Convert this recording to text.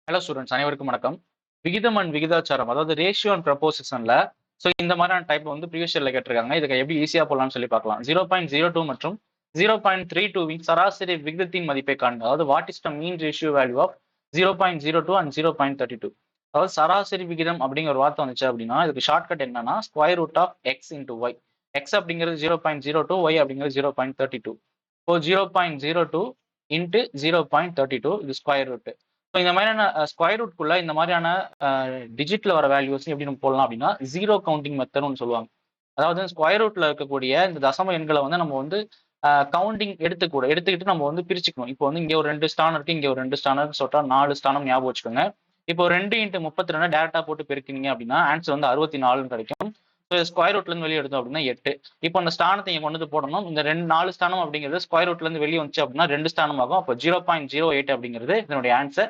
Hello students அனைவருக்கும் வணக்கம். விகிதம் அண்ட் விகிதாச்சாரம் அதாவது ரேஷியோ அண்ட் ப்ரப்போசிஷன்ல இந்த மாதிரியான டைப் வந்து ப்ரீவியஸ் இயர்ல கேட்டிருக்காங்க. இதுக்கு எப்படி ஈஸியா போடலாம்னு சொல்லி பார்க்கலாம். 0.02 மற்றும் 0.32 சராசரி விகிதத்தின் மதிப்பை காண்க. அதாவது what is the mean ratio value of 0.02 and 0.32. அதாவது சராசரி விகிதம் அப்படிங்கிற ஒரு வார்த்தை வந்துச்சு அப்படின்னா இதுக்கு ஷார்ட்கட் என்னன்னா square root of X into Y. X அப்படிங்கிறது 0.02, ஒய் அப்படிங்கிறது 0.32. இப்போ 0.02 இன்ட்டு 0.32 இது ஸ்கொயர் ரூட். இந்த மாதிரியான ஸ்கொயர் ரூட்குள்ள இந்த மாதிரியான டிஜிட்ல வர வேல்யூஸ் எப்படி நம்ம போடலாம் அப்படின்னா ஜீரோ கவுண்டிங் மெத்தட்னு சொல்லுவாங்க. அதாவது ஸ்கொயர் ரூட்ல இருக்கக்கூடிய இந்த தசம எண்களை வந்து நம்ம வந்து கவுண்டிங் எடுத்துக்கிட்டு நம்ம வந்து பிரிச்சுக்கணும். இப்போ வந்து இங்க ஒரு 2 ஸ்தானம் இருக்கு, இங்க ஒரு 2 ஸ்தானம் சொல்லிட்டா 4 ஸ்தானம் ஞாபகம் வச்சுக்கோங்க. இப்போ 2 × 32 டேரக்டா போட்டு பெருக்கினீங்க அப்படின்னா ஆன்சர் வந்து 64 கிடைக்கும். ஸ்கொயர் ரூட்ல இருந்து வெளியே எடுத்தோம் அப்படின்னா 8. இப்போ அந்த ஸ்தானத்தை இங்க கொண்டு வந்து போடணும். இந்த 4 ஸ்தானம் அப்படிங்கிறது ஸ்கொயர் ரூட்ல இருந்து வெளியே வந்துச்சு அப்படின்னா 2 ஸ்தானம் ஆகும். அப்போ 0.08 அப்படிங்கிறது இதனுடைய ஆன்சர்.